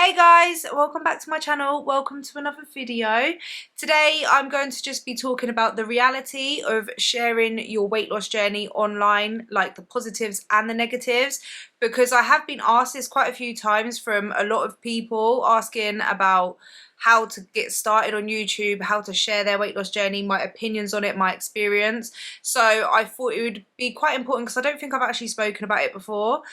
Hey guys, welcome back to my channel. Welcome to another video. Today I'm going to just be talking about the reality of sharing your weight loss journey online, like the positives and the negatives, because I have been asked this quite a few times from a lot of people asking about how to get started on YouTube, how to share their weight loss journey, my opinions on it, my experience. So I thought it would be quite important because I don't think I've actually spoken about it before,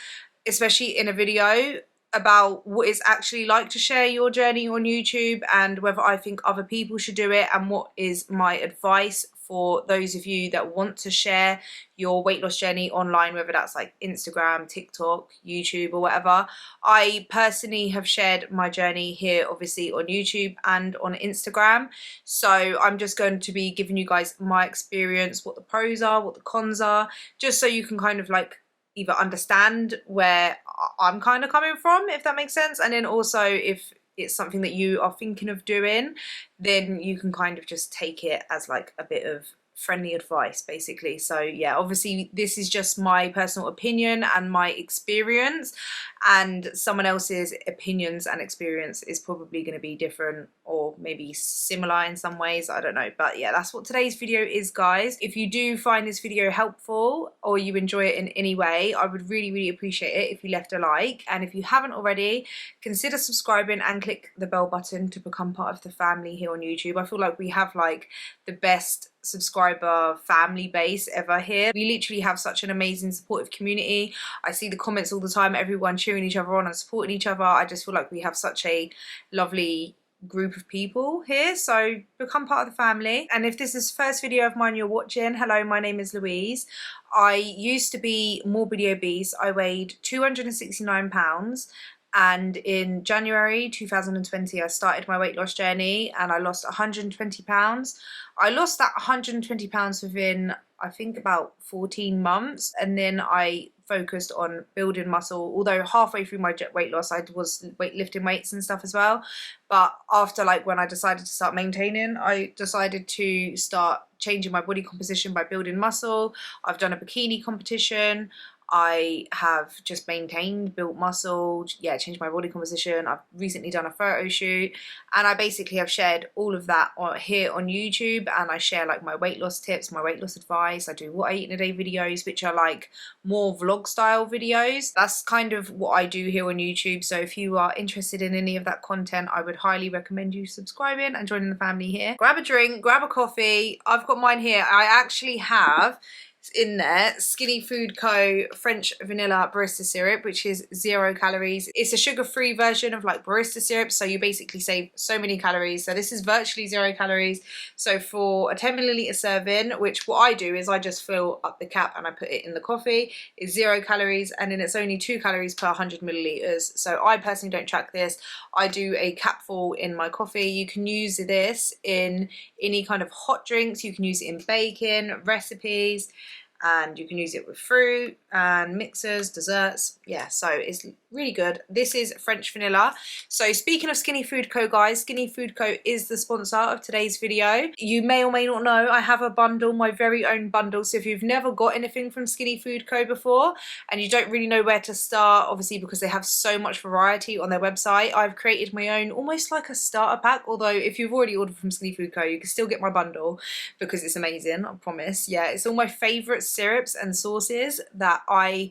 especially in a video, about what it's actually like to share your journey on YouTube and whether I think other people should do it, and what is my advice for those of you that want to share your weight loss journey online, whether that's like Instagram, TikTok, YouTube or whatever. I personally have shared my journey here obviously on YouTube and on Instagram, so I'm just going to be giving you guys my experience, what the pros are, what the cons are, just so you can kind of like either understand where I'm kind of coming from, if that makes sense, and then also if it's something that you are thinking of doing, then you can kind of just take it as like a bit of friendly advice basically. So yeah, obviously this is just my personal opinion and my experience, and someone else's opinions and experience is probably going to be different or maybe similar in some ways, I don't know. But yeah, that's what today's video is, guys. If you do find this video helpful or you enjoy it in any way, I would really appreciate it if you left a like, and if you haven't already, consider subscribing and click the bell button to become part of the family here on YouTube. I feel like we have like the best subscriber family base ever here. We literally have such an amazing supportive community. I see the comments all the time, everyone cheering each other on and supporting each other. I just feel like we have such a lovely group of people here, so become part of the family. And if this is the first video of mine you're watching, hello, my name is Louise. I used to be morbidly obese. I weighed 269 pounds, and in January 2020 I started my weight loss journey and I lost 120 pounds. I lost that 120 pounds within, I think, about 14 months, and then I focused on building muscle, although halfway through my weight loss I was lifting weights and stuff as well. But after, like, when I decided to start maintaining, I decided to start changing my body composition by building muscle. I've done a bikini competition, I have just maintained, built muscle, yeah, changed my body composition. I've recently done a photo shoot, and I basically have shared all of that here on YouTube, and I share like my weight loss tips, my weight loss advice. I do what I eat in a day videos, which are like more vlog style videos. That's kind of what I do here on YouTube. So if you are interested in any of that content, I would highly recommend you subscribing and joining the family here. Grab a drink, grab a coffee. I've got mine here. I actually have in there Skinny Food Co French vanilla barista syrup, which is 0 calories. It's a sugar-free version of like barista syrup, so you basically save so many calories. So this is virtually 0 calories. So for a 10 milliliter serving, which what I do is I just fill up the cap and I put it in the coffee, is 0 calories, and then it's only 2 calories per 100 milliliters. So I personally don't track this. I do a capful in my coffee. You can use this in any kind of hot drinks, you can use it in baking recipes, and you can use it with fruit and mixers, desserts. Yeah, so it's really good. This is French vanilla. So speaking of Skinny Food Co, guys, Skinny Food Co is the sponsor of today's video. You may or may not know I have a bundle, my very own bundle. So if you've never got anything from Skinny Food Co before and you don't really know where to start, obviously because they have so much variety on their website, I've created my own, almost like a starter pack. Although if you've already ordered from Skinny Food Co, you can still get my bundle because it's amazing, I promise. Yeah, it's all my favourite syrups and sauces that I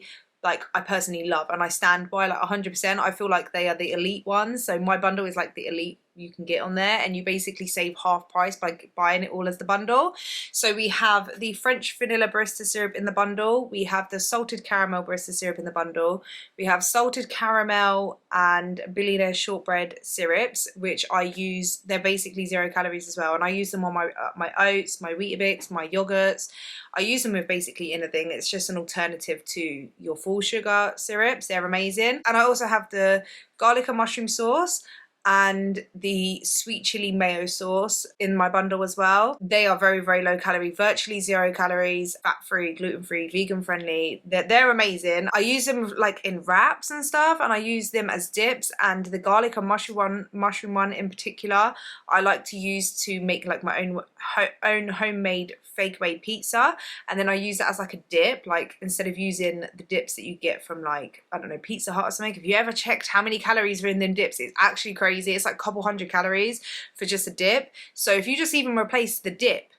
personally love and I stand by like 100%. I feel like they are the elite ones, so my bundle is like the elite you can get on there, and you basically save half price by buying it all as the bundle. So we have the French vanilla barista syrup in the bundle, we have the salted caramel barista syrup in the bundle, we have salted caramel and billionaire shortbread syrups, which I use. They're basically 0 calories as well, and I use them on my oats, my Weetabix, my yogurts. I use them with basically anything. It's just an alternative to your full sugar syrups. They're amazing. And I also have the garlic and mushroom sauce, and the sweet chili mayo sauce in my bundle as well. They are very, very low calorie, virtually 0 calories, fat-free, gluten-free, vegan friendly. They're amazing. I use them like in wraps and stuff, and I use them as dips, and the garlic and mushroom one in particular I like to use to make like my own homemade fake away pizza, and then I use it as like a dip, like instead of using the dips that you get from like, I don't know, Pizza Hut or something. If you ever checked how many calories are in them dips, it's actually crazy. It's like a couple hundred calories for just a dip. So if you just even replace the dip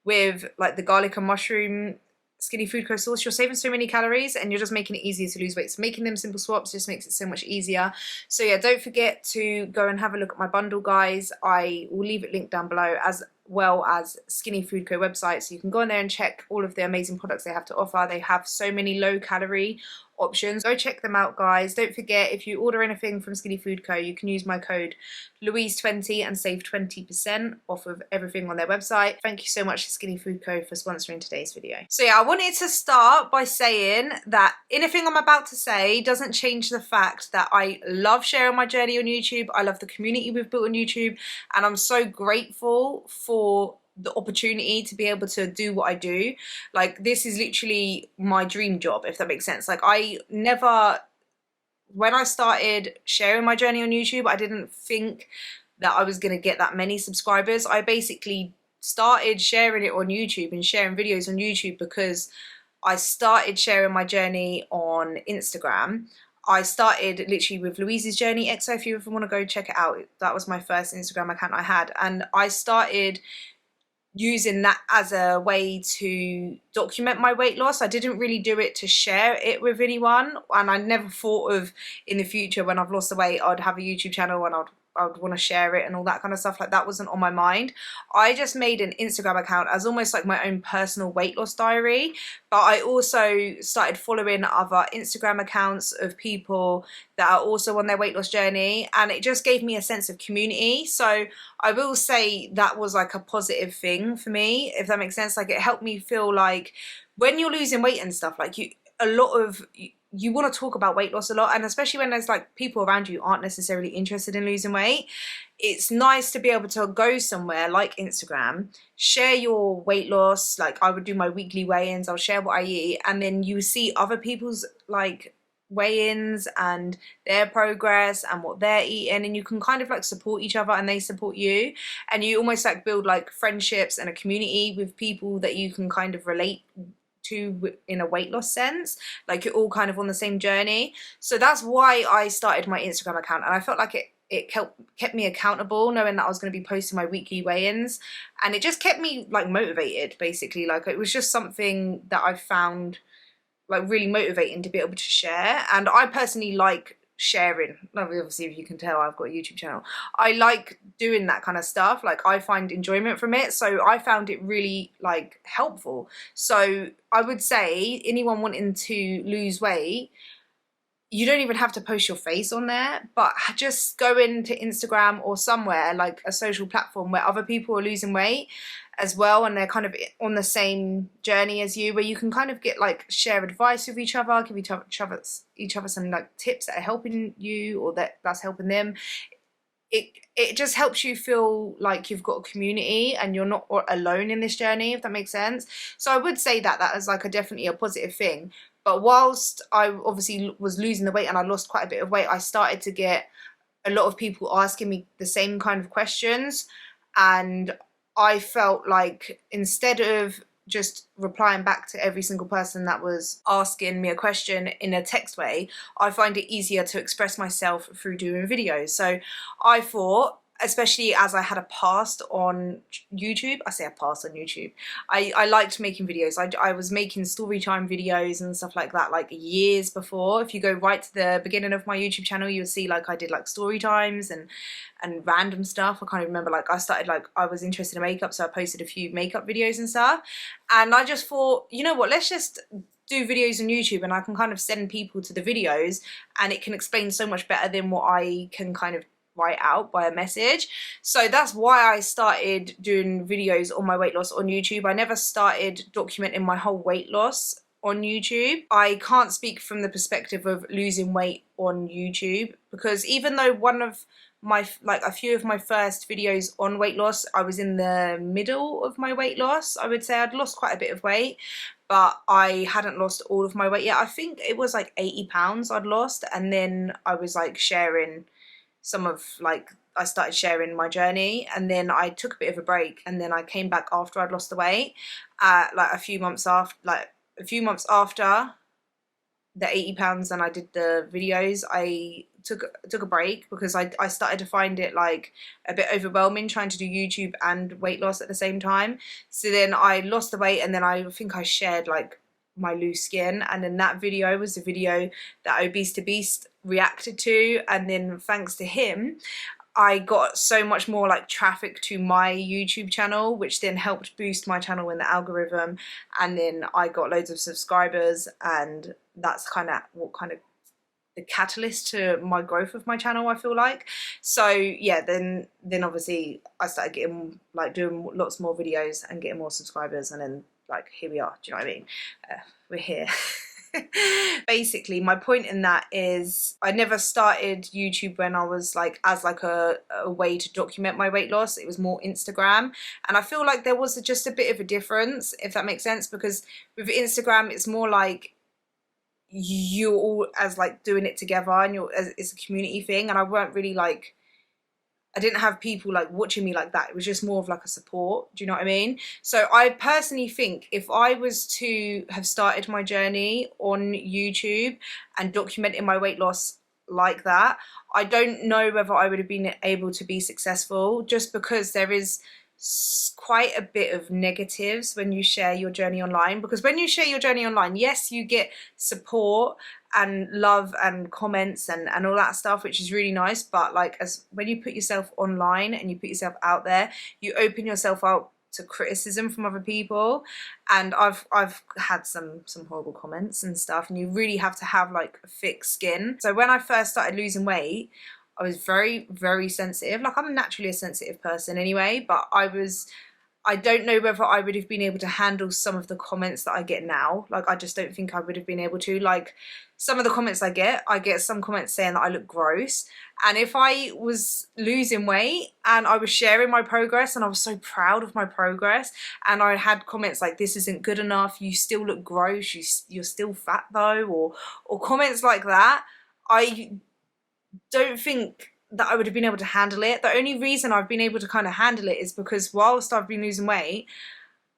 with like the garlic and mushroom Skinny Food Co sauce, you're saving so many calories and you're just making it easier to lose weight. So making them simple swaps just makes it so much easier. So yeah, don't forget to go and have a look at my bundle, guys. I will leave it linked down below, as well as Skinny Food Co website, so you can go in there and check all of the amazing products they have to offer. They have so many low calorie options. Go check them out, guys. Don't forget, if you order anything from Skinny Food Co, you can use my code LOUISEYT and save 20% off of everything on their website. Thank you so much to Skinny Food Co for sponsoring today's video. So yeah, I wanted to start by saying that anything I'm about to say doesn't change the fact that I love sharing my journey on YouTube. I love the community we've built on YouTube, and I'm so grateful for the opportunity to be able to do what I do. Like, this is literally my dream job, if that makes sense. Like, when I started sharing my journey on YouTube, I didn't think that I was going to get that many subscribers. I basically started sharing it on YouTube and sharing videos on YouTube because I started sharing my journey on Instagram. I started literally with Louise's Journey XO, if you ever want to go check it out. That was my first Instagram account I had, and I started using that as a way to document my weight loss. I didn't really do it to share it with anyone, and I never thought of in the future when I've lost the weight I'd have a YouTube channel and I would want to share it and all that kind of stuff. Like, that wasn't on my mind. I just made an Instagram account as almost like my own personal weight loss diary, but I also started following other Instagram accounts of people that are also on their weight loss journey, and it just gave me a sense of community. So I will say that was like a positive thing for me, if that makes sense. Like, it helped me feel like when you're losing weight and stuff, like you want to talk about weight loss a lot, and especially when there's like people around you aren't necessarily interested in losing weight, it's nice to be able to go somewhere like Instagram, share your weight loss. Like, I would do my weekly weigh-ins, I'll share what I eat, and then you see other people's like weigh-ins and their progress and what they're eating, and you can kind of like support each other and they support you, and you almost like build like friendships and a community with people that you can kind of relate to in a weight loss sense. Like, you're all kind of on the same journey. So that's why I started my Instagram account, and I felt like it kept me accountable, knowing that I was going to be posting my weekly weigh-ins, and it just kept me like motivated, basically. Like, it was just something that I found like really motivating to be able to share. And I personally like sharing. Obviously, if you can tell, I've got a YouTube channel. I like doing that kind of stuff. Like, I find enjoyment from it, so I found it really like helpful. So I would say anyone wanting to lose weight, you don't even have to post your face on there, but just go into Instagram or somewhere like a social platform where other people are losing weight as well, and they're kind of on the same journey as you, where you can kind of get like share advice with each other, give each other some like tips that are helping you or that's helping them. It just helps you feel like you've got a community and you're not alone in this journey, if that makes sense. So I would say that is like definitely a positive thing. But whilst I obviously was losing the weight and I lost quite a bit of weight, I started to get a lot of people asking me the same kind of questions, and I felt like instead of just replying back to every single person that was asking me a question in a text way, I find it easier to express myself through doing videos. So I thought, especially as I had a past on YouTube, I say a past on YouTube, I liked making videos. I was making story time videos and stuff like that like years before. If you go right to the beginning of my YouTube channel, you'll see like I did like story times and random stuff. I can't even remember, like I started, like I was interested in makeup, so I posted a few makeup videos and stuff, and I just thought, you know what, let's just do videos on YouTube, and I can kind of send people to the videos and it can explain so much better than what I can kind of write out by a message. So that's why I started doing videos on my weight loss on YouTube. I never started documenting my whole weight loss on YouTube. I can't speak from the perspective of losing weight on YouTube, because even though one of my, like a few of my first videos on weight loss, I was in the middle of my weight loss. I would say I'd lost quite a bit of weight, but I hadn't lost all of my weight yet. I think it was like 80 pounds I'd lost, and then I was like sharing some of, like, I started sharing my journey, and then I took a bit of a break, and then I came back after I'd lost the weight, like a few months after the 80 pounds and I did the videos. I took a break because I started to find it like a bit overwhelming trying to do YouTube and weight loss at the same time. So then I lost the weight, and then I think I shared like my loose skin, and then that video was the video that Obese to Beast reacted to, and then thanks to him I got so much more like traffic to my YouTube channel, which then helped boost my channel in the algorithm, and then I got loads of subscribers, and that's kind of what kind of the catalyst to my growth of my channel, I feel like. So yeah, then obviously I started getting like doing lots more videos and getting more subscribers, and then like here we are, do you know what I mean? We're here. Basically my point in that is I never started YouTube when I was like as like a way to document my weight loss. It was more Instagram, and I feel like there was just a bit of a difference, if that makes sense, because with Instagram it's more like you all as like doing it together, and it's a community thing, and I weren't really like, I didn't have people like watching me like that. It was just more of like a support. Do you know what I mean? So I personally think if I was to have started my journey on YouTube and documenting my weight loss like that, I don't know whether I would have been able to be successful, just because there is quite a bit of negatives when you share your journey online. Because when you share your journey online, yes, you get support and love and comments and all that stuff, which is really nice, but like as when you put yourself online and you put yourself out there, you open yourself up to criticism from other people, and I've had some horrible comments and stuff, and you really have to have like a thick skin. So when I first started losing weight, I was very, very sensitive. Like I'm naturally a sensitive person anyway, but I don't know whether I would have been able to handle some of the comments that I get now. Like I just don't think I would have been able to. Like some of the comments I get some comments saying that I look gross. And if I was losing weight and I was sharing my progress and I was so proud of my progress, and I had comments like, this isn't good enough, you still look gross, you're still fat though, or comments like that, I don't think that I would have been able to handle it. The only reason I've been able to kind of handle it is because whilst I've been losing weight,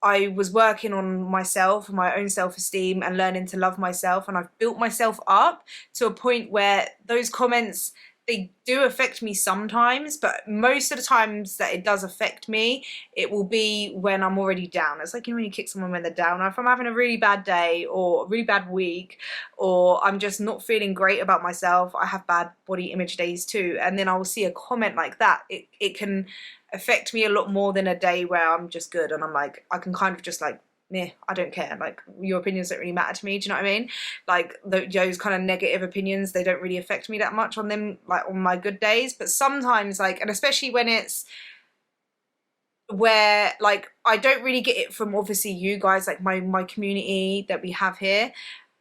I was working on myself, my own self-esteem, and learning to love myself, and I've built myself up to a point where those comments, they do affect me sometimes, but most of the times that it does affect me, it will be when I'm already down. It's like, you know, when you kick someone when they're down. If I'm having a really bad day or a really bad week, or I'm just not feeling great about myself, I have bad body image days too, and then I will see a comment like that, it can affect me a lot more than a day where I'm just good and I'm like, I can kind of just like, yeah, I don't care, like your opinions don't really matter to me, do you know what I mean? Like those kind of negative opinions, they don't really affect me that much on them, like on my good days. But sometimes, like, and especially when it's where like I don't really get it from obviously you guys, like my community that we have here,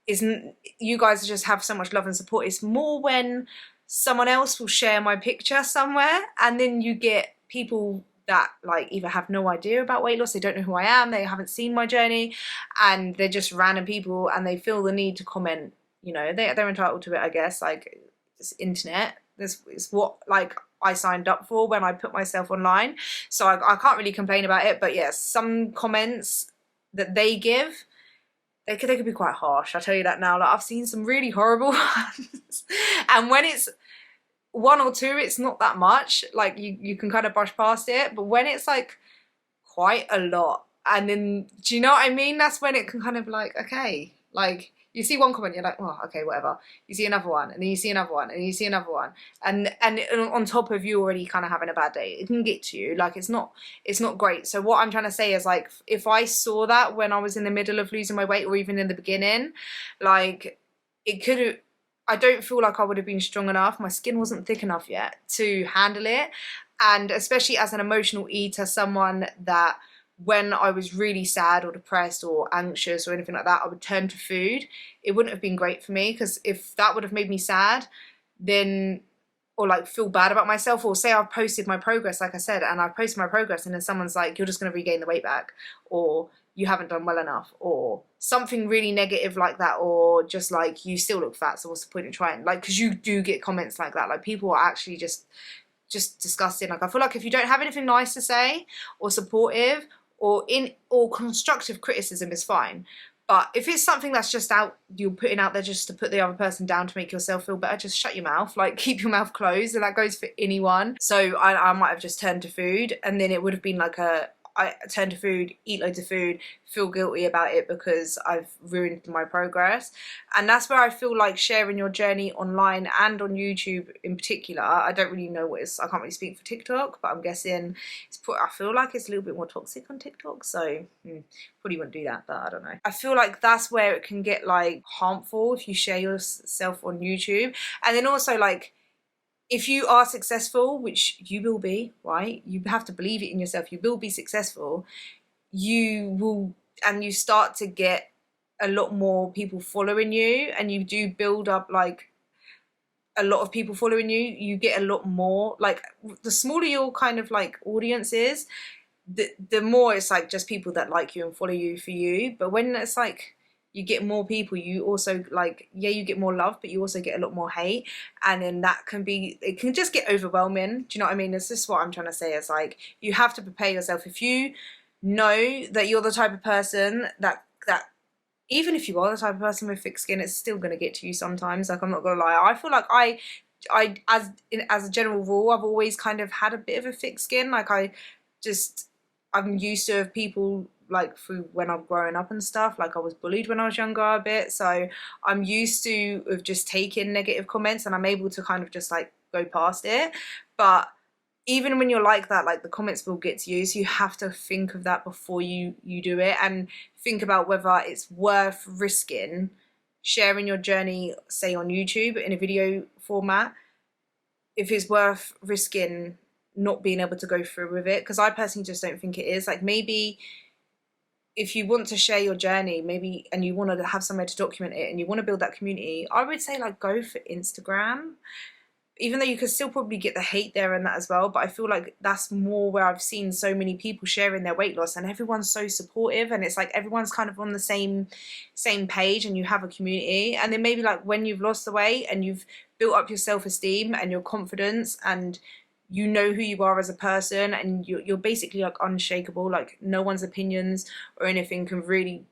isn't, you guys just have so much love and support. It's more when someone else will share my picture somewhere, and then you get people that like either have no idea about weight loss, they don't know who I am, they haven't seen my journey, and they're just random people, and they feel the need to comment. You know, they're entitled to it, I guess. Like, it's internet, this is what like I signed up for when I put myself online, so I can't really complain about it. But yes, some comments that they give, they could be quite harsh, I'll tell you that now. Like, I've seen some really horrible ones, and when it's one or two, it's not that much, like you can kind of brush past it. But when it's like quite a lot, and then, do you know what I mean, that's when it can kind of like, okay, like you see one comment, you're like, oh, okay, whatever. You see another one, and then you see another one, and you see another one, and on top of you already kind of having a bad day, it can get to you. Like, it's not great. So what I'm trying to say is, like, if I saw that when I was in the middle of losing my weight, or even in the beginning, like, it could have, I don't feel like I would have been strong enough. My skin wasn't thick enough yet to handle it. And especially as an emotional eater, someone that when I was really sad or depressed or anxious or anything like that, I would turn to food. It wouldn't have been great for me, because if that would have made me sad, then, or like feel bad about myself, or say I've posted my progress, like I said, and I've posted my progress and then someone's like, you're just going to regain the weight back, or you haven't done well enough, or something really negative like that, or just like, you still look fat, so what's the point in trying? Like, because you do get comments like that, like people are actually just disgusting. Like, I feel like if you don't have anything nice to say or supportive or constructive criticism is fine, but if it's something that's just you're putting out there just to put the other person down to make yourself feel better, just shut your mouth. Like, keep your mouth closed, and that goes for anyone. So I might have just turned to food, and then it would have been like I turn to food, eat loads of food, feel guilty about it because I've ruined my progress. And that's where I feel like sharing your journey online and on YouTube in particular, I don't really know I can't really speak for TikTok, but I'm guessing I feel like it's a little bit more toxic on TikTok, so probably wouldn't do that, but I don't know. I feel like that's where it can get like harmful if you share yourself on YouTube. And then also, like, if you are successful, which you will be, right? You have to believe it in yourself. You will be successful. You will, and you start to get a lot more people following you, and you do build up like a lot of people following you. You get a lot more, like, the smaller your kind of like audience is, the more it's like just people that like you and follow you for you. But when it's like, you get more people, you also like, yeah, you get more love, but you also get a lot more hate, and then it can just get overwhelming. Do you know what I mean? It's just what I'm trying to say. It's like, you have to prepare yourself. If you know that you're the type of person that even if you are the type of person with thick skin, it's still going to get to you sometimes. Like, I'm not gonna lie, I feel like I as a general rule, I've always kind of had a bit of a thick skin. Like, I'm used to people, like, through when I'm growing up and stuff, like I was bullied when I was younger a bit, so I'm used to of just taking negative comments, and I'm able to kind of just like go past it. But even when you're like that, like, the comments will get to you, so you have to think of that before you do it, and think about whether it's worth risking sharing your journey, say on YouTube in a video format, if it's worth risking not being able to go through with it. Because I personally just don't think it is. Like, maybe if you want to share your journey, maybe, and you want to have somewhere to document it, and you want to build that community, I would say, like, go for Instagram, even though you could still probably get the hate there and that as well. But I feel like that's more where I've seen so many people sharing their weight loss, and everyone's so supportive, and it's like everyone's kind of on the same page, and you have a community. And then maybe like when you've lost the weight and you've built up your self-esteem and your confidence, and you know who you are as a person, and you're basically like unshakable, like no one's opinions or anything can really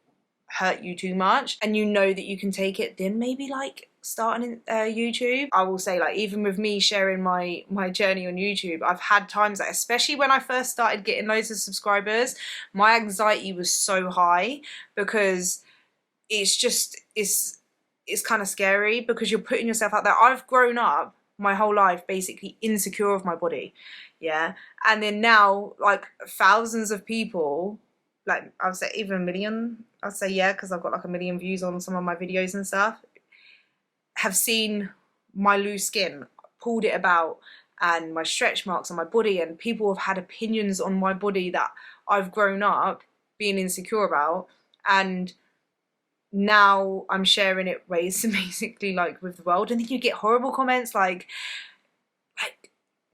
hurt you too much, and you know that you can take it, then maybe like starting YouTube. I will say, like, even with me sharing my journey on YouTube, I've had times that, especially when I first started getting loads of subscribers, my anxiety was so high, because it's kind of scary, because you're putting yourself out there. I've grown up my whole life basically insecure of my body, yeah, and then now, like, thousands of people, like, I would say even a million, I'd say, yeah, because I've got like 1 million views on some of my videos and stuff, have seen my loose skin, pulled it about, and my stretch marks on my body, and people have had opinions on my body that I've grown up being insecure about, and now I'm sharing it ways to basically, like, with the world. And then you get horrible comments like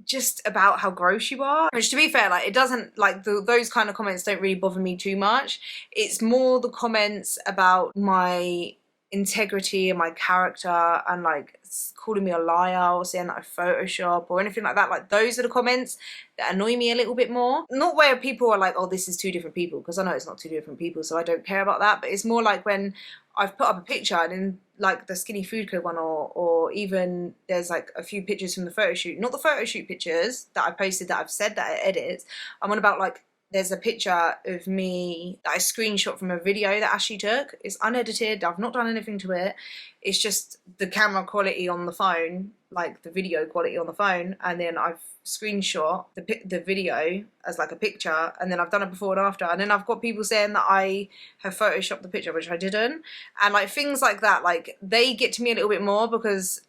just about how gross you are, which, to be fair, like, it doesn't, like, those kind of comments don't really bother me too much. It's more the comments about my integrity and my character, and like calling me a liar or saying that I Photoshop or anything like that. Like, those are the comments that annoy me a little bit more. Not where people are like, oh, this is 2 different people, because I know it's not 2 different people, so I don't care about that. But it's more like when I've put up a picture, and in like the Skinny Food Co one, or even there's like a few pictures from the photo shoot, not the photo shoot pictures that I posted that I've said that I edit. I'm on about, like, there's a picture of me that I screenshot from a video that Ashley took. It's unedited, I've not done anything to it. It's just the camera quality on the phone, like the video quality on the phone, and then I've screenshot the video as like a picture, and then I've done it before and after, and then I've got people saying that I have photoshopped the picture, which I didn't. And like things like that, like, they get to me a little bit more, because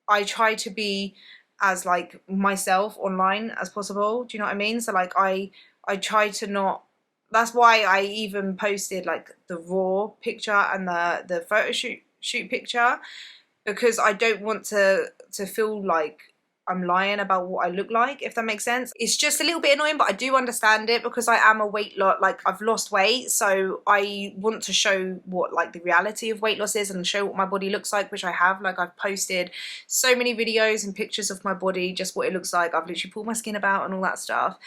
I try to be as like myself online as possible. Do you know what I mean? So like I try to not that's why I even posted like the raw picture and the photo shoot picture, because I don't want to feel like I'm lying about what I look like, if that makes sense. It's just a little bit annoying, but I do understand it because I am a weight loss, like I've lost weight, so I want to show what like the reality of weight loss is and show what my body looks like, which I have. Like I've posted so many videos and pictures of my body, just what it looks like. I've literally pulled my skin about and all that stuff.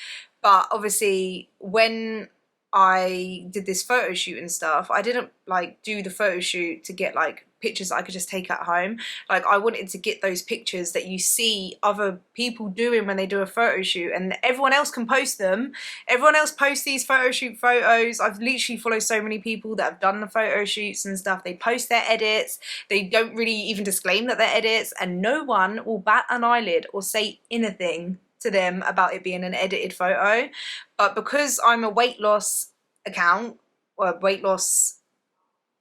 But obviously when I did this photo shoot and stuff, I didn't like do the photo shoot to get like pictures that I could just take at home. Like I wanted to get those pictures that you see other people doing when they do a photo shoot, and everyone else can post them. Everyone else posts these photo shoot photos. I've literally followed so many people that have done the photo shoots and stuff. They post their edits. They don't really even disclaim that they're edits, and no one will bat an eyelid or say anything to them about it being an edited photo. But because I'm a weight loss account, or weight loss,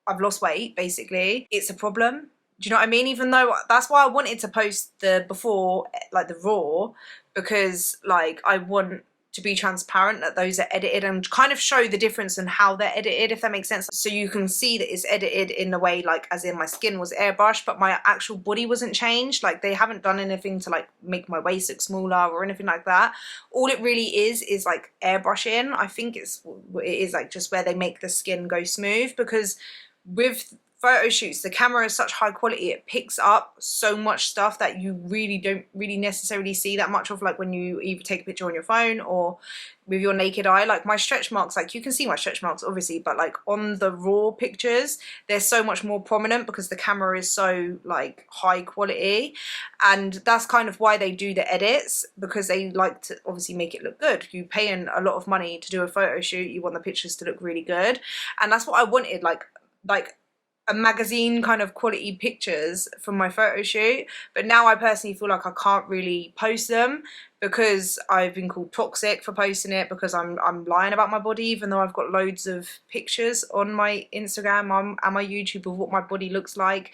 I've lost weight basically, it's a problem. Do you know what I mean? Even though that's why I wanted to post the before, like the raw, because like I want to be transparent that those are edited and kind of show the difference in how they're edited, if that makes sense. So you can see that it's edited in the way, like as in my skin was airbrushed, but my actual body wasn't changed. Like they haven't done anything to like make my waist look smaller or anything like that. All it really is like airbrushing. I think it is like just where they make the skin go smooth, because with photo shoots the camera is such high quality, it picks up so much stuff that you really don't really necessarily see that much of, like when you either take a picture on your phone or with your naked eye. Like my stretch marks, like you can see my stretch marks obviously, but like on the raw pictures they're so much more prominent because the camera is so like high quality. And that's kind of why they do the edits, because they like to obviously make it look good. You pay in a lot of money to do a photo shoot, you want the pictures to look really good, and that's what I wanted, like a magazine kind of quality pictures from my photo shoot. But now I personally feel like I can't really post them because I've been called toxic for posting it, because I'm lying about my body, even though I've got loads of pictures on my Instagram and my YouTube of what my body looks like.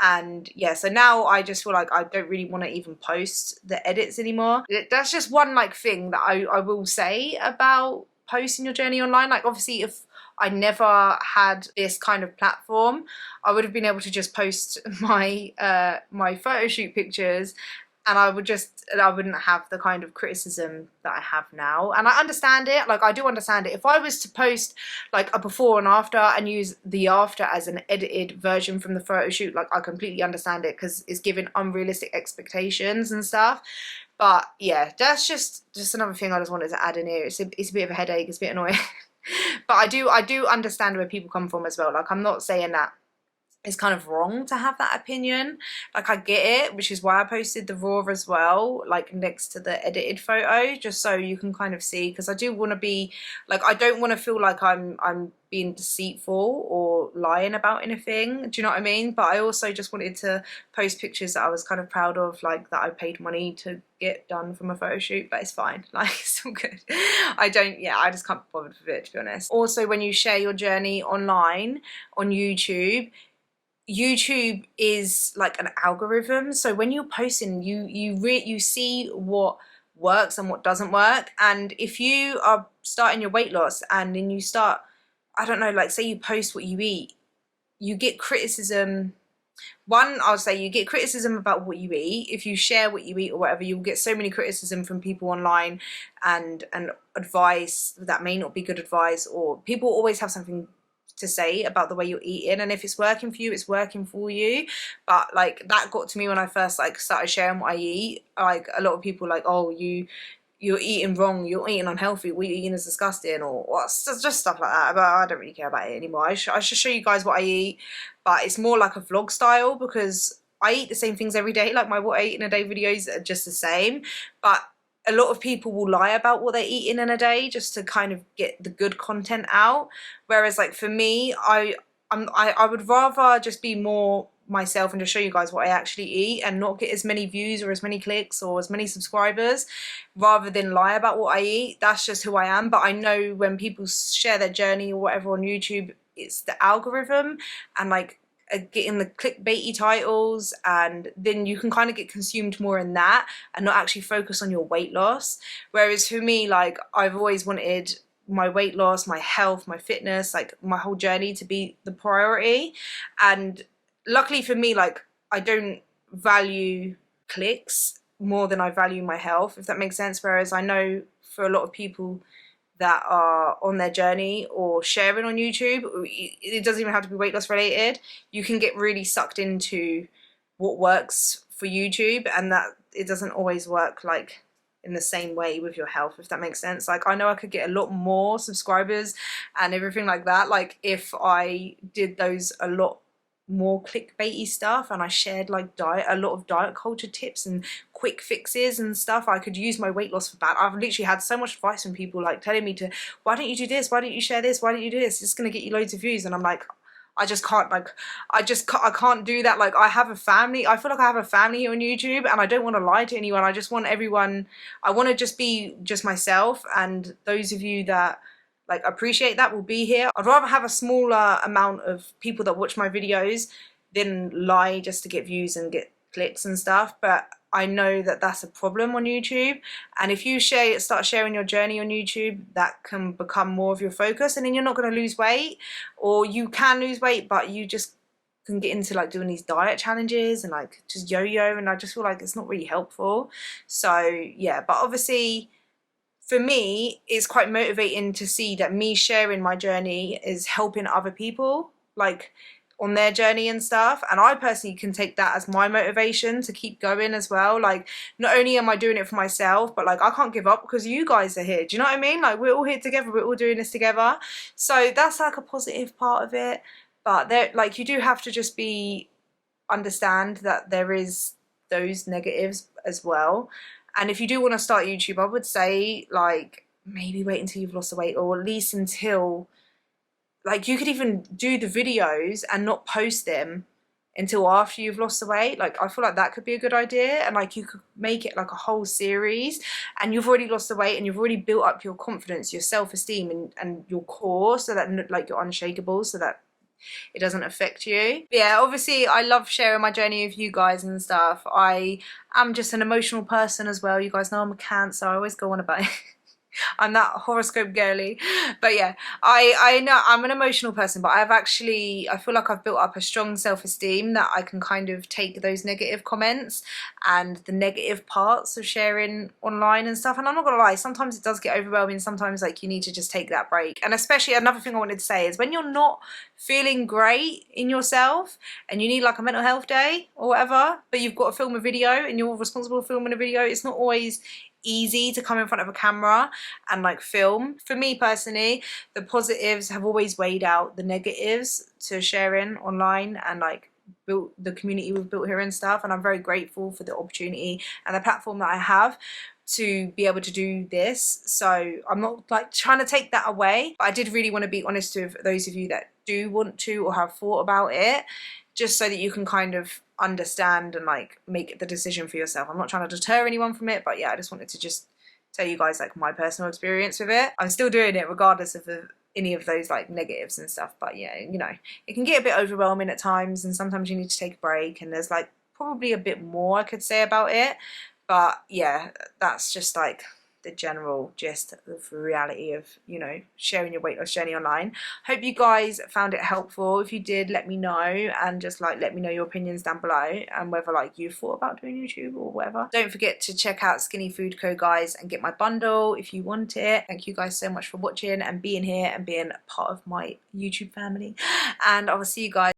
And yeah, so now I just feel like I don't really want to even post the edits anymore. That's just one like thing that I will say about posting your journey online. Like obviously if I never had this kind of platform, I would have been able to just post my my photo shoot pictures, and I wouldn't have the kind of criticism that I have now. And I understand it, like I do understand it. If I was to post like a before and after and use the after as an edited version from the photo shoot, like I completely understand it because it's giving unrealistic expectations and stuff. But yeah, that's just another thing I just wanted to add in here. It's a bit of a headache, it's a bit annoying. But I do understand where people come from as well. Like I'm not saying that it's kind of wrong to have that opinion. Like I get it, which is why I posted the raw as well, like next to the edited photo, just so you can kind of see, because I do want to be like, I don't want to feel like I'm being deceitful or lying about anything. Do you know what I mean? But I also just wanted to post pictures that I was kind of proud of, like that I paid money to get done from a photo shoot. But it's fine, like it's all good. I just can't be bothered with it, to be honest. Also, when you share your journey online on YouTube is like an algorithm, so when you're posting you see what works and what doesn't work. And if you are starting your weight loss and then you start, I don't know, like say you post what you eat, you get criticism. One, I'll say you get criticism about what you eat. If you share what you eat or whatever, you'll get so many criticism from people online and advice that may not be good advice, or people always have something to say about the way you're eating, and if it's working for you, it's working for you. But like that got to me when I first like started sharing what I eat. Like a lot of people like, oh, you're eating wrong, you're eating unhealthy, what you're eating is disgusting, or just stuff like that. But I don't really care about it anymore. I should show you guys what I eat, but it's more like a vlog style, because I eat the same things every day. Like my what I eat in a day videos are just the same, but a lot of people will lie about what they're eating in a day just to kind of get the good content out. Whereas like for me, I would rather just be more myself and just show you guys what I actually eat and not get as many views or as many clicks or as many subscribers, rather than lie about what I eat. That's just who I am. But I know when people share their journey or whatever on YouTube, it's the algorithm and like getting the clickbaity titles, and then you can kind of get consumed more in that and not actually focus on your weight loss. Whereas for me, like I've always wanted my weight loss, my health, my fitness, like my whole journey to be the priority. And luckily for me, like I don't value clicks more than I value my health, if that makes sense. Whereas I know for a lot of people that are on their journey or sharing on YouTube, it doesn't even have to be weight loss related, you can get really sucked into what works for YouTube, and that it doesn't always work like in the same way with your health, if that makes sense. Like I know I could get a lot more subscribers and everything like that, like if I did those a lot more clickbaity stuff and I shared like a lot of diet culture tips and quick fixes and stuff. I could use my weight loss for that. I've literally had so much advice from people like telling me to, why don't you do this, why don't you share this, why don't you do this, it's gonna get you loads of views. And I'm like, I just can't, like I can't do that. Like I have a family, I feel like I have a family here on YouTube, and I don't want to lie to anyone. I just want everyone, I want to just be just myself, and those of you that like appreciate that will be here. I'd rather have a smaller amount of people that watch my videos than lie just to get views and get clicks and stuff. But I know that that's a problem on YouTube, and if you start sharing your journey on YouTube, that can become more of your focus, and then you're not going to lose weight, or you can lose weight but you just can get into like doing these diet challenges and like just yo-yo, and I just feel like it's not really helpful. So yeah, but obviously for me, it's quite motivating to see that me sharing my journey is helping other people like on their journey and stuff. And I personally can take that as my motivation to keep going as well. Like not only am I doing it for myself, but like I can't give up because you guys are here. Do you know what I mean? Like we're all here together, we're all doing this together. So that's like a positive part of it. But there, like you do have to just understand that there is those negatives as well. And if you do want to start YouTube, I would say like maybe wait until you've lost the weight, or at least until like you could even do the videos and not post them until after you've lost the weight. Like I feel like that could be a good idea, and like you could make it like a whole series, and you've already lost the weight and you've already built up your confidence, your self-esteem and your core, so that like you're unshakable, so that it doesn't affect you. But yeah, obviously I love sharing my journey with you guys and stuff. I am just an emotional person as well. You guys know I'm a Cancer, I always go on about it. I'm that horoscope girly. But yeah, I know I'm an emotional person, but I feel like I've built up a strong self-esteem that I can kind of take those negative comments and the negative parts of sharing online and stuff. And I'm not gonna lie, sometimes it does get overwhelming. Sometimes like you need to just take that break. And especially another thing I wanted to say is when you're not feeling great in yourself and you need like a mental health day or whatever, but you've got to film a video and you're responsible for filming a video, it's not always easy to come in front of a camera and like film. For me personally, the positives have always weighed out the negatives to sharing online and like built the community we've built here and stuff. And I'm very grateful for the opportunity and the platform that I have to be able to do this. So I'm not like trying to take that away, but I did really want to be honest with those of you that do want to or have thought about it, just so that you can kind of understand and like make the decision for yourself. I'm not trying to deter anyone from it, but yeah, I just wanted to just tell you guys like my personal experience with it. I'm still doing it regardless of any of those like negatives and stuff, but yeah, you know, it can get a bit overwhelming at times, and sometimes you need to take a break, and there's like probably a bit more I could say about it. But yeah, that's just like the general gist of the reality of, you know, sharing your weight loss journey online. Hope you guys found it helpful. If you did, let me know, and just like let me know your opinions down below and whether like you thought about doing YouTube or whatever. Don't forget to check out Skinny Food Co, guys, and get my bundle if you want it. Thank you guys so much for watching and being here and being part of my YouTube family, and I will see you guys